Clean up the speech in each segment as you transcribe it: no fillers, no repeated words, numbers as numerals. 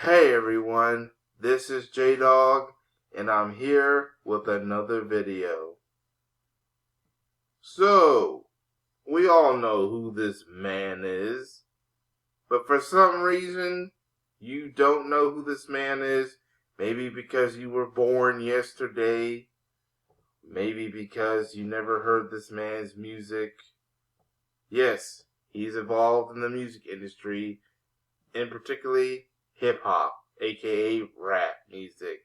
Hey everyone, this is J-Dog, and I'm here with another video. So, we all know who this man is, but for some reason, you don't know who this man is. Maybe because you were born yesterday, maybe because you never heard this man's music. Yes, he's involved in the music industry, and particularly hip-hop, aka rap music.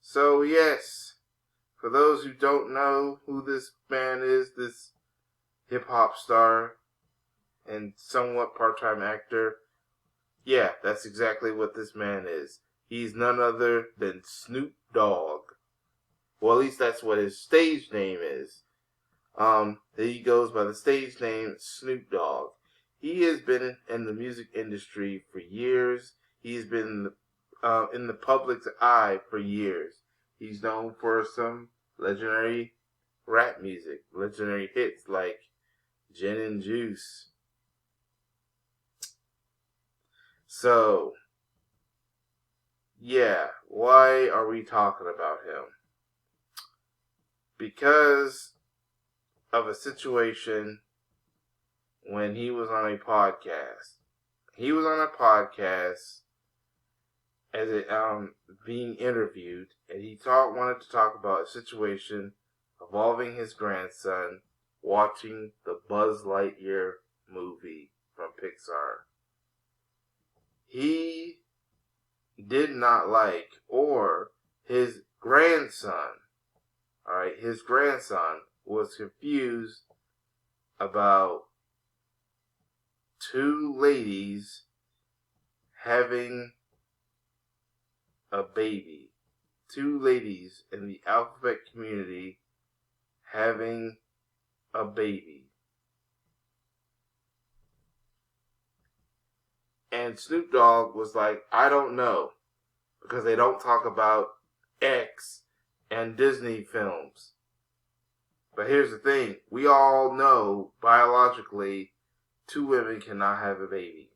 So yes, for those who don't know who this man is, this hip-hop star and somewhat part-time actor, yeah, that's exactly what this man is. He's none other than Snoop Dogg. Well, at least that's what his stage name is. He goes by the stage name Snoop Dogg. He has been in the music industry for years. He's been in the public's eye for years. He's known for some legendary rap music, legendary hits like Gin and Juice. So, yeah, why are we talking about him? Because of a situation when he was on a podcast. He was on a podcast as being interviewed, and he wanted to talk about a situation involving his grandson watching the Buzz Lightyear movie from Pixar. He did not like, or his grandson, his grandson was confused about two ladies having a baby. Two ladies in the alphabet community having a baby. And Snoop Dogg was like, I don't know, because they don't talk about X and Disney films. But here's the thing, we all know biologically two women cannot have a baby.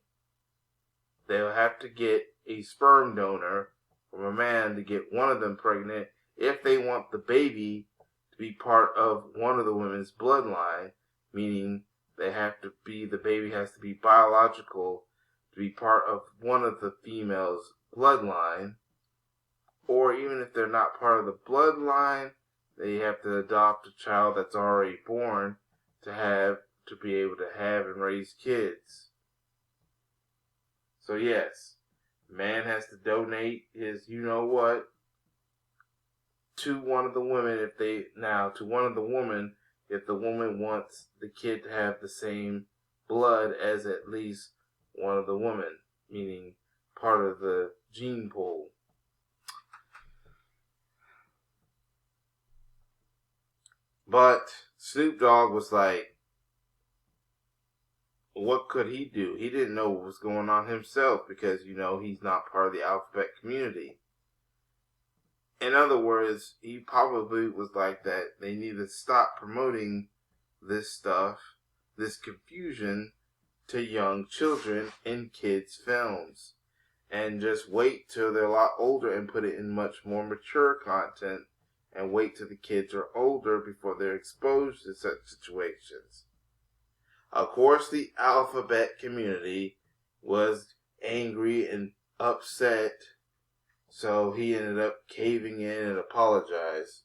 They'll have to get a sperm donor from a man to get one of them pregnant if they want the baby to be part of one of the women's bloodline, meaning the baby has to be biological to be part of one of the female's bloodline, or even if they're not part of the bloodline, they have to adopt a child that's already born to be able to have and raise kids. So yes, man has to donate his you-know-what to one of the women if the woman wants the kid to have the same blood as at least one of the women, meaning part of the gene pool. But Snoop Dogg was like, what could he do? He didn't know what was going on himself because, he's not part of the alphabet community. In other words, he probably was like that. They need to stop promoting this stuff, this confusion to young children in kids' films. And just wait till they're a lot older and put it in much more mature content and wait till the kids are older before they're exposed to such situations. Of course, the alphabet community was angry and upset, so he ended up caving in and apologized.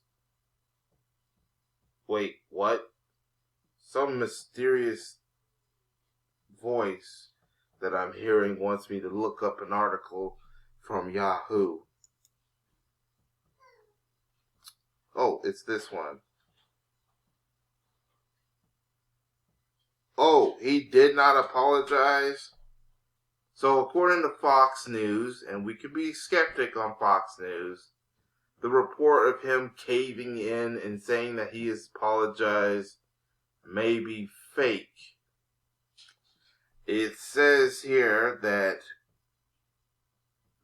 Wait, what? Some mysterious voice that I'm hearing wants me to look up an article from Yahoo. Oh, it's this one. Oh, he did not apologize? So according to Fox News, and we could be skeptic on Fox News, the report of him caving in and saying that he has apologized may be fake. It says here that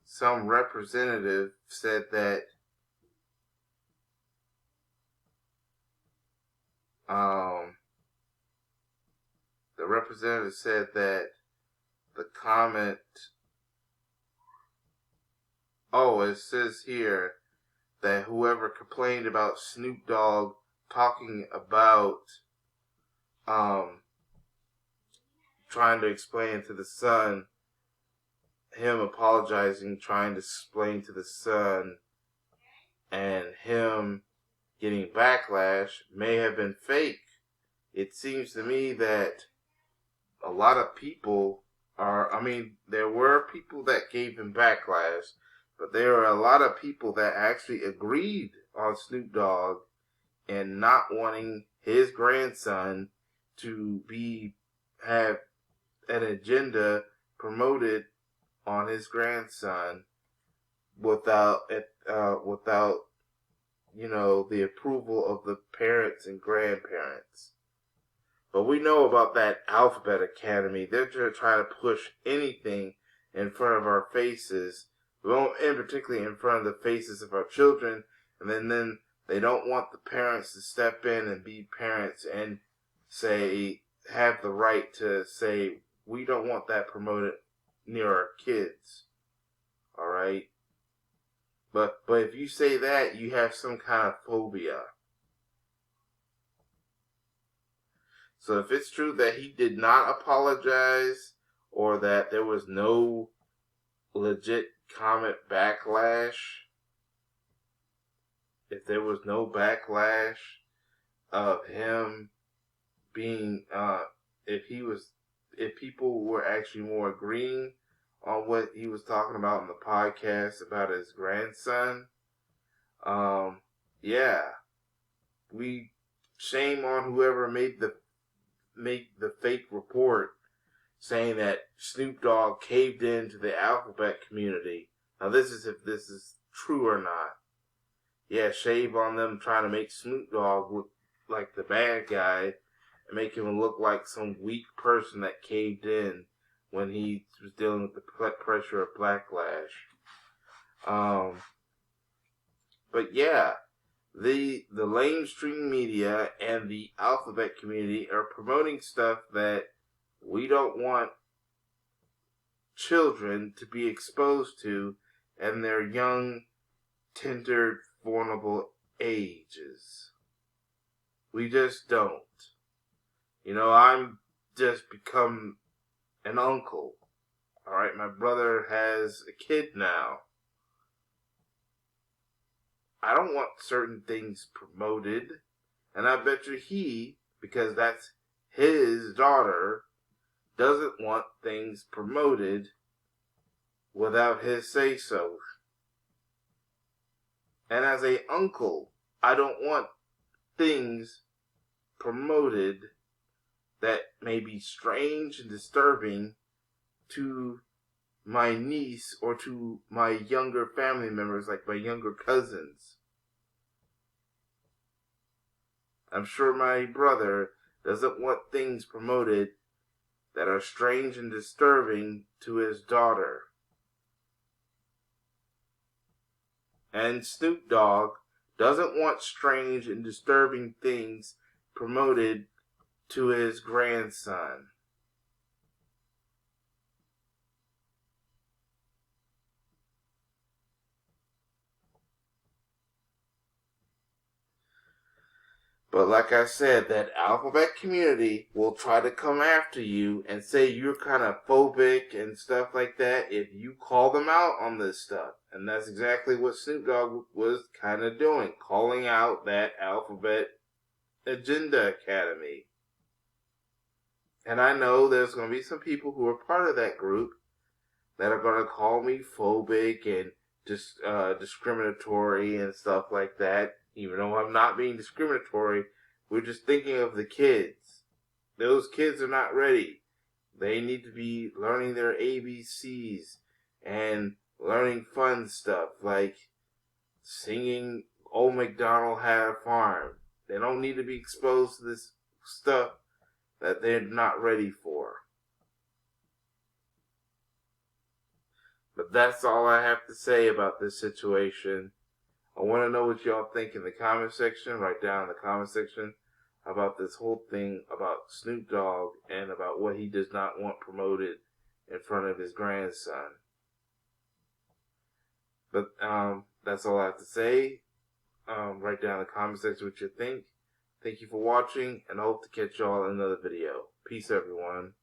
some representative said that the representative said that the comment Oh, it says here that whoever complained about Snoop Dogg talking about trying to explain to the son, him apologizing, trying to explain to the son, and him getting backlash may have been fake. It seems to me that a lot of people there were people that gave him backlash, but there are a lot of people that actually agreed on Snoop Dogg and not wanting his grandson to have an agenda promoted on his grandson without the approval of the parents and grandparents. But we know about that Alphabet Academy. They're just trying to push anything in front of our faces, and particularly in front of the faces of our children, and then they don't want the parents to step in and be parents and have the right to say, we don't want that promoted near our kids. All right? But if you say that, you have some kind of phobia. So if it's true that he did not apologize or that there was no legit comment backlash, if there was no backlash of him being, if people were actually more agreeing on what he was talking about in the podcast about his grandson, we shame on whoever made the fake report saying that Snoop Dogg caved into the Alphabet community. Now this is if this is true or not. Yeah, shame on them trying to make Snoop Dogg look like the bad guy and make him look like some weak person that caved in when he was dealing with the pressure of backlash. But yeah, the mainstream media and the Alphabet community are promoting stuff that we don't want children to be exposed to in their young, tender, vulnerable ages. We just don't. I'm just become an uncle. Alright, my brother has a kid now. I don't want certain things promoted. And I bet you because that's his daughter, doesn't want things promoted without his say-so. And as a uncle, I don't want things promoted that may be strange and disturbing to my niece or to my younger family members, like my younger cousins. I'm sure my brother doesn't want things promoted that are strange and disturbing to his daughter. And Snoop Dogg doesn't want strange and disturbing things promoted to his grandson. But like I said, that Alphabet community will try to come after you and say you're kind of phobic and stuff like that if you call them out on this stuff. And that's exactly what Snoop Dogg was kind of doing, calling out that Alphabet Agenda Academy. And I know there's going to be some people who are part of that group that are going to call me phobic and just discriminatory and stuff like that. Even though I'm not being discriminatory, we're just thinking of the kids. Those kids are not ready. They need to be learning their ABCs and learning fun stuff like singing Old MacDonald Had a Farm. They don't need to be exposed to this stuff that they're not ready for. But that's all I have to say about this situation. I want to know what y'all think in the comment section. Write down in the comment section about this whole thing about Snoop Dogg and about what he does not want promoted in front of his grandson. But that's all I have to say. Write down in the comment section what you think. Thank you for watching, and I hope to catch y'all in another video. Peace, everyone.